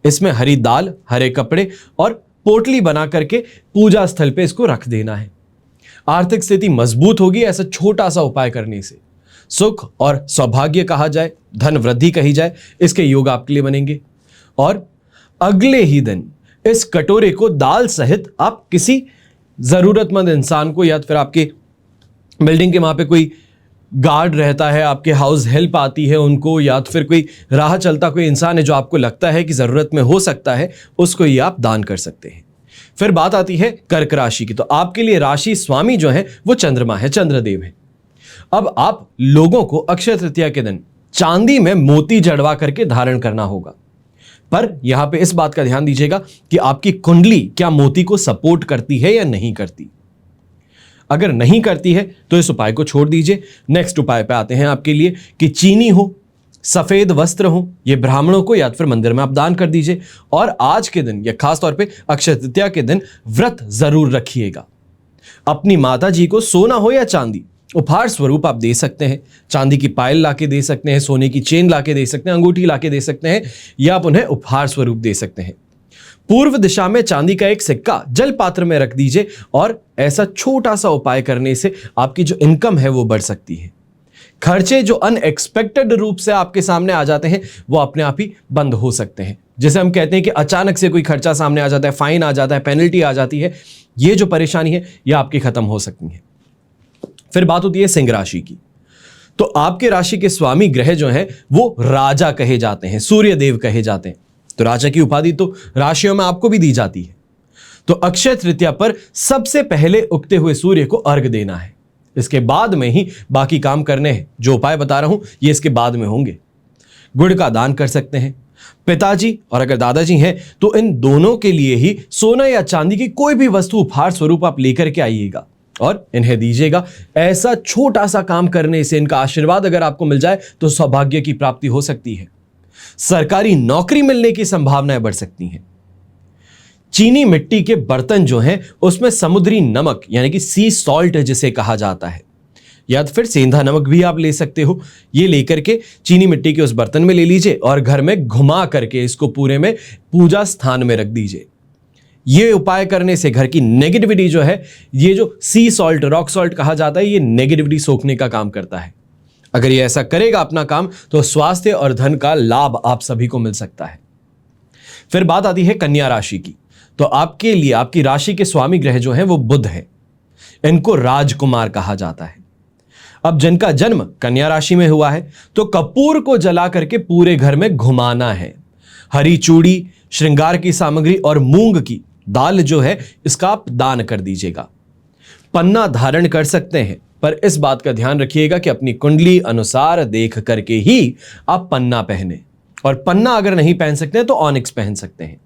इसमें हरी दाल, हरे कपड़े और पोटली बना करके पूजा स्थल पे इसको रख देना है। आर्थिक स्थिति मजबूत होगी ऐसा छोटा सा उपाय करने से। सुख और सौभाग्य कहा जाए, धन वृद्धि कही जाए, इसके योग आपके लिए बनेंगे। और अगले ही दिन इस कटोरे को दाल सहित आप किसी जरूरतमंद इंसान को, या फिर आपके बिल्डिंग के वहां पे कोई गार्ड रहता है, आपके हाउस हेल्प आती है उनको, या फिर कोई राह चलता कोई इंसान है जो आपको लगता है कि जरूरत में हो सकता है, उसको ये आप दान कर सकते हैं। फिर बात आती है कर्क राशि की। तो आपके लिए राशि स्वामी जो है वो चंद्रमा है, चंद्रदेव है। अब आप लोगों को अक्षय तृतीया के दिन चांदी में मोती जड़वा करके धारण करना होगा। पर यहां पे इस बात का ध्यान दीजिएगा कि आपकी कुंडली क्या मोती को सपोर्ट करती है या नहीं करती। अगर नहीं करती है तो इस उपाय को छोड़ दीजिए। नेक्स्ट उपाय पे आते हैं आपके लिए कि चीनी हो, सफेद वस्त्र हो, ये ब्राह्मणों को या फिर मंदिर में आप दान कर दीजिए। और आज के दिन या खास तौर पे अक्षय तृतीया के दिन व्रत जरूर रखिएगा। अपनी माता जी को सोना हो या चांदी उपहार स्वरूप आप दे सकते हैं। चांदी की पायल लाके दे सकते हैं, सोने की चेन लाके दे सकते हैं, अंगूठी लाके दे सकते हैं, या आप उन्हें उपहार स्वरूप दे सकते हैं। पूर्व दिशा में चांदी का एक सिक्का जल पात्र में रख दीजिए और ऐसा छोटा सा उपाय करने से आपकी जो इनकम है वो बढ़ सकती है। खर्चे जो अनएक्सपेक्टेड रूप से आपके सामने आ जाते हैं वो अपने आप ही बंद हो सकते हैं। जैसे हम कहते हैं कि अचानक से कोई खर्चा सामने आ जाता है, फाइन आ जाता है, पेनल्टी आ जाती है, ये जो परेशानी है ये आपकी खत्म हो सकती है। फिर बात होती है सिंह राशि की। तो आपके राशि के स्वामी ग्रह जो हैं वो राजा कहे जाते हैं, सूर्य देव कहे जाते हैं। तो राजा की उपाधि तो राशियों में आपको भी दी जाती है। तो अक्षय तृतीया पर सबसे पहले उगते हुए सूर्य को अर्घ देना है। इसके बाद में ही बाकी काम करने हैं। जो उपाय बता रहा हूं ये इसके बाद में होंगे। गुड़ का दान कर सकते हैं। पिताजी और अगर दादाजी हैं तो इन दोनों के लिए ही सोना या चांदी की कोई भी वस्तु उपहार स्वरूप आप लेकर के आइएगा और इन्हें दीजिएगा। ऐसा छोटा सा काम करने से इनका आशीर्वाद अगर आपको मिल जाए तो सौभाग्य की प्राप्ति हो सकती है। सरकारी नौकरी मिलने की संभावनाएं बढ़ सकती हैं। चीनी मिट्टी के बर्तन जो हैं उसमें समुद्री नमक यानी कि सी सॉल्ट जिसे कहा जाता है, या तो फिर सेंधा नमक भी आप ले सकते हो। ये लेकर के चीनी मिट्टी के उस बर्तन में ले लीजिए और घर में घुमा करके इसको पूरे में पूजा स्थान में रख दीजिए। ये उपाय करने से घर की नेगेटिविटी जो है, ये जो सी सॉल्ट रॉक सॉल्ट कहा जाता है, ये नेगेटिविटी सोखने का काम करता है। अगर ये ऐसा करेगा अपना काम तो स्वास्थ्य और धन का लाभ आप सभी को मिल सकता है। फिर बात आती है कन्या राशि की। तो आपके लिए आपकी राशि के स्वामी ग्रह जो है वो बुध है। इनको राजकुमार कहा जाता है। अब जिनका जन्म कन्या राशि में हुआ है तो कपूर को जला करके पूरे घर में घुमाना है। हरी चूड़ी, श्रृंगार की सामग्री और मूंग की दाल जो है इसका आप दान कर दीजिएगा। पन्ना धारण कर सकते हैं, पर इस बात का ध्यान रखिएगा कि अपनी कुंडली अनुसार देख करके ही आप पन्ना पहने, और पन्ना अगर नहीं पहन सकते हैं तो ऑनिक्स पहन सकते हैं।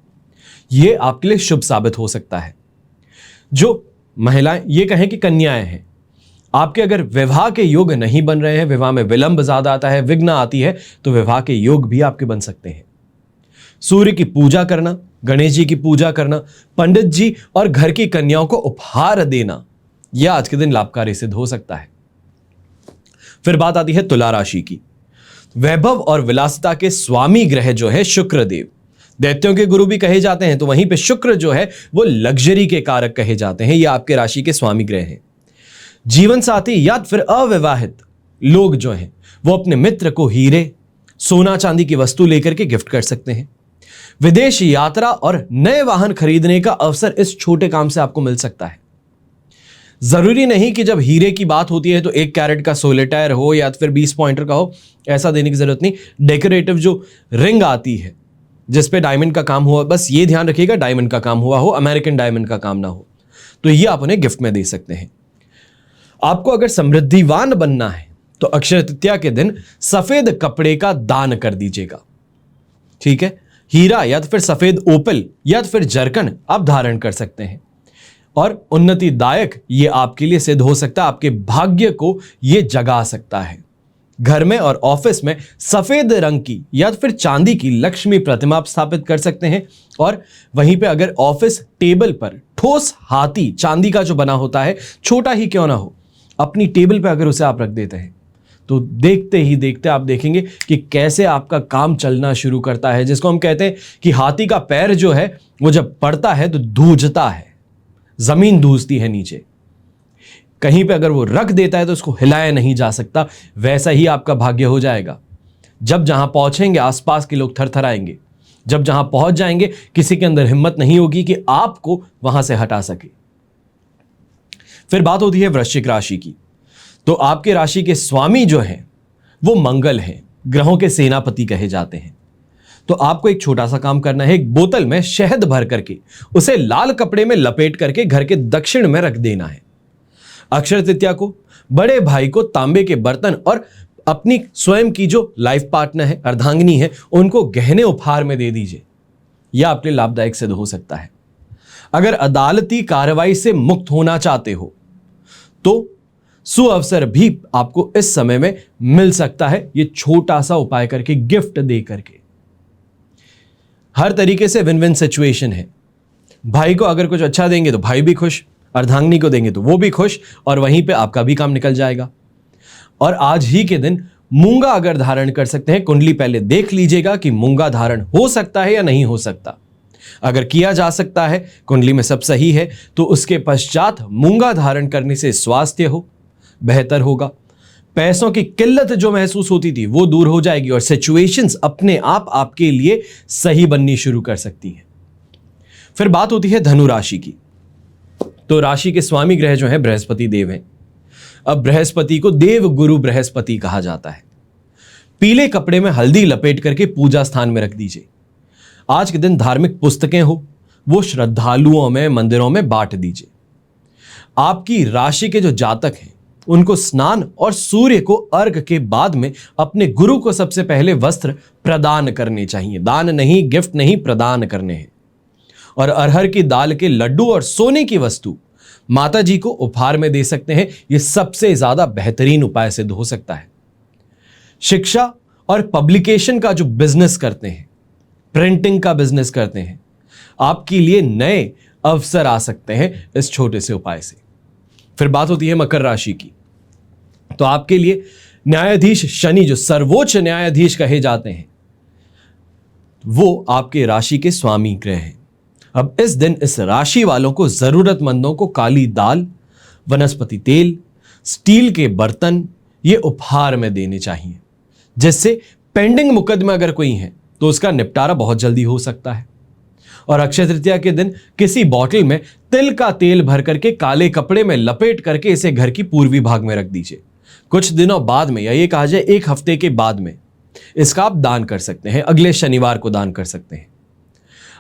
यह आपके लिए शुभ साबित हो सकता है। जो महिलाएं ये कहें कि कन्याएं हैं, आपके अगर विवाह के योग नहीं बन रहे हैं, विवाह में विलंब ज्यादा आता है, विघ्न आती है, तो विवाह के योग भी आपके बन सकते हैं। सूर्य की पूजा करना, गणेश जी की पूजा करना, पंडित जी और घर की कन्याओं को उपहार देना, यह आज के दिन लाभकारी सिद्ध हो सकता है। फिर बात आती है तुला राशि की। वैभव और विलासिता के स्वामी ग्रह जो है शुक्र देव, दैत्यों के गुरु भी कहे जाते हैं, तो वहीं पे शुक्र जो है वो लग्जरी के कारक कहे जाते हैं। ये आपके राशि के स्वामी ग्रह हैं। जीवन साथी या फिर अविवाहित लोग जो हैं वो अपने मित्र को हीरे, सोना चांदी की वस्तु लेकर के गिफ्ट कर सकते हैं। विदेश यात्रा और नए वाहन खरीदने का अवसर इस छोटे काम से आपको मिल सकता है। जरूरी नहीं कि जब हीरे की बात होती है तो 1 कैरेट का सोलेटायर हो या फिर 20 पॉइंटर का हो, ऐसा देने की जरूरत नहीं। डेकोरेटिव जो रिंग आती है जिसपे डायमंड का काम हुआ, बस ये ध्यान रखिएगा डायमंड का काम हुआ हो, अमेरिकन डायमंड का काम ना हो, तो ये आप उन्हें गिफ्ट में दे सकते हैं। आपको अगर समृद्धिवान बनना है तो अक्षय तृतीया के दिन सफेद कपड़े का दान कर दीजिएगा। ठीक है, हीरा या तो फिर सफेद ओपल या तो फिर जरकन आप धारण कर सकते हैं, और उन्नतिदायक ये आपके लिए सिद्ध हो सकता है। आपके भाग्य को ये जगा सकता है। घर में और ऑफिस में सफेद रंग की या तो फिर चांदी की लक्ष्मी प्रतिमा आप स्थापित कर सकते हैं, और वहीं पे अगर ऑफिस टेबल पर ठोस हाथी चांदी का जो बना होता है, छोटा ही क्यों ना हो, अपनी टेबल पे अगर उसे आप रख देते हैं तो देखते ही देखते आप देखेंगे कि कैसे आपका काम चलना शुरू करता है। जिसको हम कहते हैं कि हाथी का पैर जो है वो जब पड़ता है तो धूजता है, जमीन धूजती है नीचे। कहीं पे अगर वो रख देता है तो उसको हिलाया नहीं जा सकता। वैसा ही आपका भाग्य हो जाएगा। जब जहां पहुंचेंगे आसपास के लोग थरथराएंगे। जब जहां पहुंच जाएंगे किसी के अंदर हिम्मत नहीं होगी कि आपको वहां से हटा सके। फिर बात होती है वृश्चिक राशि की। तो आपके राशि के स्वामी जो हैं वो मंगल हैं, ग्रहों के सेनापति कहे जाते हैं। तो आपको एक छोटा सा काम करना है। एक बोतल में शहद भर करके उसे लाल कपड़े में लपेट करके घर के दक्षिण में रख देना है। अक्षय तृतीया को बड़े भाई को तांबे के बर्तन और अपनी स्वयं की जो लाइफ पार्टनर है, अर्धांगिनी है, उनको गहने उपहार में दे दीजिए। यह आपके लिए लाभदायक सिद्ध हो सकता है। अगर अदालती कार्रवाई से मुक्त होना चाहते हो तो सुअवसर भी आपको इस समय में मिल सकता है। ये छोटा सा उपाय करके, गिफ्ट दे करके, हर तरीके से विन विन सिचुएशन है। भाई को अगर कुछ अच्छा देंगे तो भाई भी खुश, अर्धांगिनी को देंगे तो वो भी खुश, और वहीं पे आपका भी काम निकल जाएगा। और आज ही के दिन मूंगा अगर धारण कर सकते हैं, कुंडली पहले देख लीजिएगा कि मूंगा धारण हो सकता है या नहीं हो सकता। अगर किया जा सकता है, कुंडली में सब सही है, तो उसके पश्चात मूंगा धारण करने से स्वास्थ्य हो बेहतर होगा। पैसों की किल्लत जो महसूस होती थी वो दूर हो जाएगी, और सिचुएशंस अपने आप आपके लिए सही बननी शुरू कर सकती हैं। फिर बात होती है धनु राशि की। तो राशि के स्वामी ग्रह जो है बृहस्पति देव हैं। अब बृहस्पति को देव गुरु बृहस्पति कहा जाता है। पीले कपड़े में हल्दी लपेट करके पूजा स्थान में रख दीजिए। आज के दिन धार्मिक पुस्तकें हो वो श्रद्धालुओं में, मंदिरों में बांट दीजिए। आपकी राशि के जो जातक हैं उनको स्नान और सूर्य को अर्घ के बाद में अपने गुरु को सबसे पहले वस्त्र प्रदान करने चाहिए। दान नहीं, गिफ्ट नहीं, प्रदान करने हैं। और अरहर की दाल के लड्डू और सोने की वस्तु माता जी को उपहार में दे सकते हैं। यह सबसे ज्यादा बेहतरीन उपाय सिद्ध हो सकता है। शिक्षा और पब्लिकेशन का जो बिजनेस करते हैं, प्रिंटिंग का बिजनेस करते हैं, आपके लिए नए अवसर आ सकते हैं इस छोटे से उपाय से। फिर बात होती है मकर राशि की। तो आपके लिए न्यायाधीश शनि, जो सर्वोच्च न्यायाधीश कहे जाते हैं, वो आपके राशि के स्वामी ग्रह हैं। अब इस दिन इस राशि वालों को जरूरतमंदों को काली दाल, वनस्पति तेल, स्टील के बर्तन ये उपहार में देने चाहिए, जिससे पेंडिंग मुकदमा अगर कोई है तो उसका निपटारा बहुत जल्दी हो सकता है। और अक्षय तृतीया के दिन किसी बॉटल में तिल का तेल भर करके काले कपड़े में लपेट करके इसे घर की पूर्वी भाग में रख दीजिए। कुछ दिनों बाद में, या ये कहा जाए 1 हफ्ते के बाद में, इसका आप दान कर सकते हैं। अगले शनिवार को दान कर सकते हैं।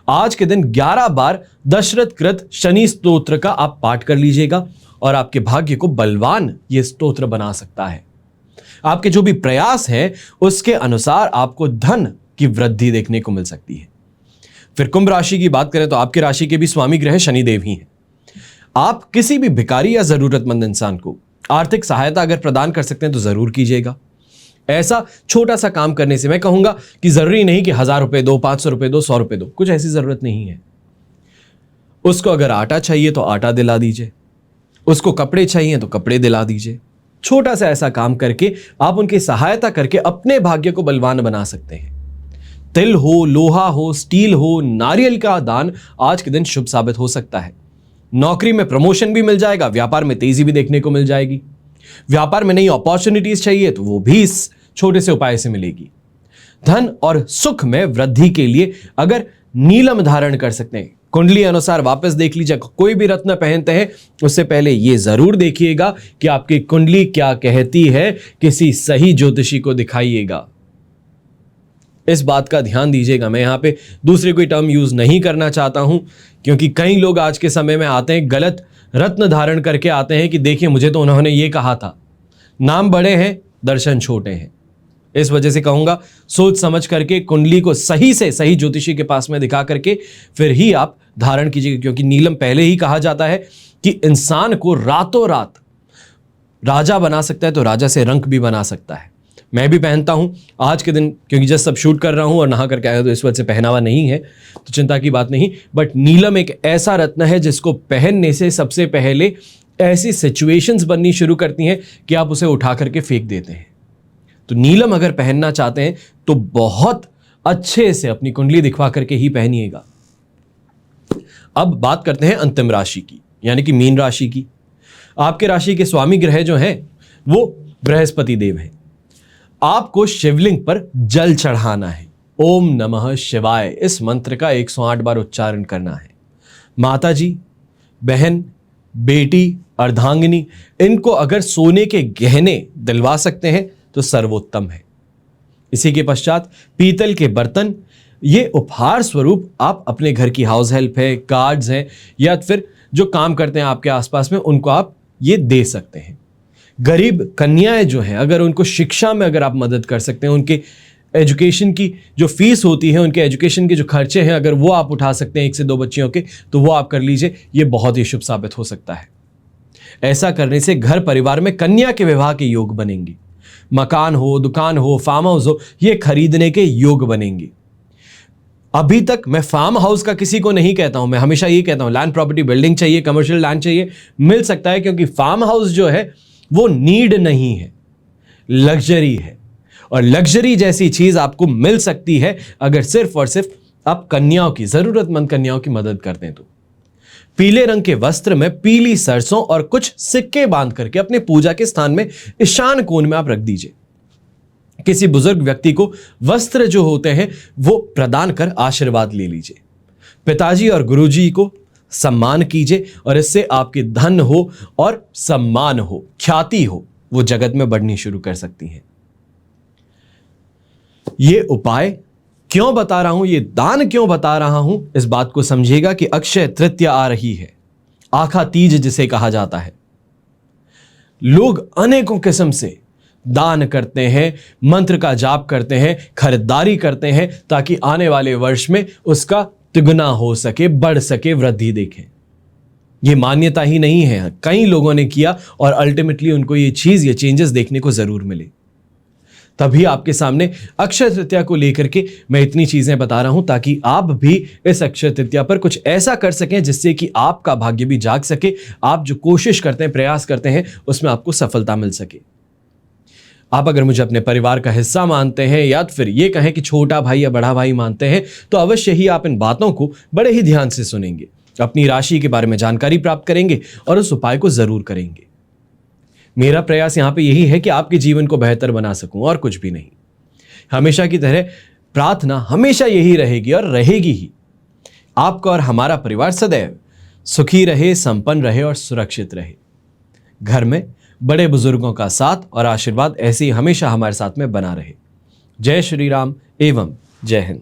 आज के दिन 11 बार दशरथ कृत शनि स्तोत्र का आप पाठ कर लीजिएगा और आपके भाग्य को बलवान ये स्तोत्र बना सकता है। आपके जो भी प्रयास हैं उसके अनुसार आपको धन की वृद्धि देखने को मिल सकती है। फिर कुंभ राशि की बात करें तो आपके राशि के भी स्वामी ग्रह शनिदेव ही हैं। आप किसी भी भिखारी या जरूरतमंद इंसान को आर्थिक सहायता अगर प्रदान कर सकते हैं तो जरूर कीजिएगा। ऐसा छोटा सा काम करने से मैं कहूंगा कि जरूरी नहीं कि 1000 रुपए दो, 500 रुपए दो, 100 रुपए दो, कुछ ऐसी जरूरत नहीं है। उसको अगर आटा चाहिए तो आटा दिला दीजिए, उसको कपड़े चाहिए तो कपड़े दिला दीजिए। छोटा सा ऐसा काम करके आप उनकी सहायता करके अपने भाग्य को बलवान बना सकते हैं। तिल हो, लोहा हो, स्टील हो, नारियल का दान आज के दिन शुभ साबित हो सकता है। नौकरी में प्रमोशन भी मिल जाएगा, व्यापार में तेजी भी देखने को मिल जाएगी। व्यापार में नई अपॉर्चुनिटीज चाहिए तो वो भी इस छोटे से उपाय से मिलेगी। धन और सुख में वृद्धि के लिए अगर नीलम धारण कर सकते हैं, कुंडली अनुसार वापस देख लीजिए। कोई भी रत्न पहनते हैं उससे पहले यह जरूर देखिएगा कि आपकी कुंडली क्या कहती है, किसी सही ज्योतिषी को दिखाइएगा। इस बात का ध्यान दीजिएगा। मैं यहां पे दूसरे कोई टर्म यूज नहीं करना चाहता हूं, क्योंकि कई लोग आज के समय में आते हैं गलत रत्न धारण करके आते हैं कि देखिए मुझे तो उन्होंने ये कहा था। नाम बड़े हैं, दर्शन छोटे हैं। इस वजह से कहूंगा सोच समझ करके कुंडली को सही से सही ज्योतिषी के पास में दिखा करके फिर ही आप धारण कीजिएगा, क्योंकि नीलम पहले ही कहा जाता है कि इंसान को रातों रात राजा बना सकता है तो राजा से रंक भी बना सकता है। मैं भी पहनता हूं आज के दिन, क्योंकि जस्ट सब शूट कर रहा हूं और नहा करके आया तो इस वजह से पहना हुआ नहीं है, तो चिंता की बात नहीं। बट नीलम एक ऐसा रत्न है जिसको पहनने से सबसे पहले ऐसी सिचुएशंस बननी शुरू करती हैं कि आप उसे उठा करके फेंक देते हैं। तो नीलम अगर पहनना चाहते हैं तो बहुत अच्छे से अपनी कुंडली दिखवा करके ही पहनिएगा। अब बात करते हैं अंतिम राशि की, यानी कि मीन राशि की। आपके राशि के स्वामी ग्रह जो हैं वो बृहस्पति देव हैं। आपको शिवलिंग पर जल चढ़ाना है। ओम नमः शिवाय इस मंत्र का 108 बार उच्चारण करना है। माता जी, बहन, बेटी, अर्धांगिनी, इनको अगर सोने के गहने दिलवा सकते हैं तो सर्वोत्तम है। इसी के पश्चात पीतल के बर्तन, ये उपहार स्वरूप आप अपने घर की हाउस हेल्प है, कार्ड्स हैं, या फिर जो काम करते हैं आपके आसपास में, उनको आप ये दे सकते हैं। गरीब कन्याएं जो हैं, अगर उनको शिक्षा में अगर आप मदद कर सकते हैं, उनके एजुकेशन की जो फीस होती है, उनके एजुकेशन के जो खर्चे हैं, अगर वो आप उठा सकते हैं 1 से 2 बच्चियों के, तो वो आप कर लीजिए। ये बहुत ही शुभ साबित हो सकता है। ऐसा करने से घर परिवार में कन्या के विवाह के योग बनेंगे। मकान हो, दुकान हो, फार्म हाउस हो, ये खरीदने के योग बनेंगे। अभी तक मैं फार्म हाउस का किसी को नहीं कहता हूं, मैं हमेशा ये कहता हूं लैंड प्रॉपर्टी, बिल्डिंग चाहिए, कमर्शियल लैंड चाहिए, मिल सकता है, क्योंकि फार्म हाउस जो है वो नीड नहीं है, लग्जरी है। और लग्जरी जैसी चीज आपको मिल सकती है अगर सिर्फ और सिर्फ आप कन्याओं की, जरूरतमंद कन्याओं की मदद करते हैं। तो पीले रंग के वस्त्र में पीली सरसों और कुछ सिक्के बांध करके अपने पूजा के स्थान में ईशान कोण में आप रख दीजिए। किसी बुजुर्ग व्यक्ति को वस्त्र जो होते हैं वो प्रदान कर आशीर्वाद ले लीजिए। पिताजी और गुरुजी को सम्मान कीजिए और इससे आपके धन हो और सम्मान हो, ख्याति हो, वो जगत में बढ़नी शुरू कर सकती हैं। ये उपाय क्यों बता रहा हूं, ये दान क्यों बता रहा हूं, इस बात को समझिएगा कि अक्षय तृतीया आ रही है, आखा तीज जिसे कहा जाता है। लोग अनेकों किस्म से दान करते हैं, मंत्र का जाप करते हैं, खरीदारी करते हैं ताकि आने वाले वर्ष में उसका तिगुना हो सके, बढ़ सके, वृद्धि देखें। ये मान्यता ही नहीं है, कई लोगों ने किया और अल्टीमेटली उनको ये चीज, ये चेंजेस देखने को जरूर मिले। तभी आपके सामने अक्षय तृतीया को लेकर के मैं इतनी चीजें बता रहा हूं ताकि आप भी इस अक्षय तृतीया पर कुछ ऐसा कर सकें जिससे कि आपका भाग्य भी जाग सके, आप जो कोशिश करते हैं, प्रयास करते हैं, उसमें आपको सफलता मिल सके। आप अगर मुझे अपने परिवार का हिस्सा मानते हैं या फिर ये कहें कि छोटा भाई या बड़ा भाई मानते हैं, तो अवश्य ही आप इन बातों को बड़े ही ध्यान से सुनेंगे, अपनी राशि के बारे में जानकारी प्राप्त करेंगे और उस उपाय को जरूर करेंगे। मेरा प्रयास यहां पे यही है कि आपके जीवन को बेहतर बना सकूं और कुछ भी नहीं। हमेशा की तरह प्रार्थना हमेशा यही रहेगी और रहेगी ही, आपका और हमारा परिवार सदैव सुखी रहे, संपन्न रहे और सुरक्षित रहे। घर में बड़े बुजुर्गों का साथ और आशीर्वाद ऐसे ही हमेशा हमारे साथ में बना रहे। जय श्री राम एवं जय हिंद।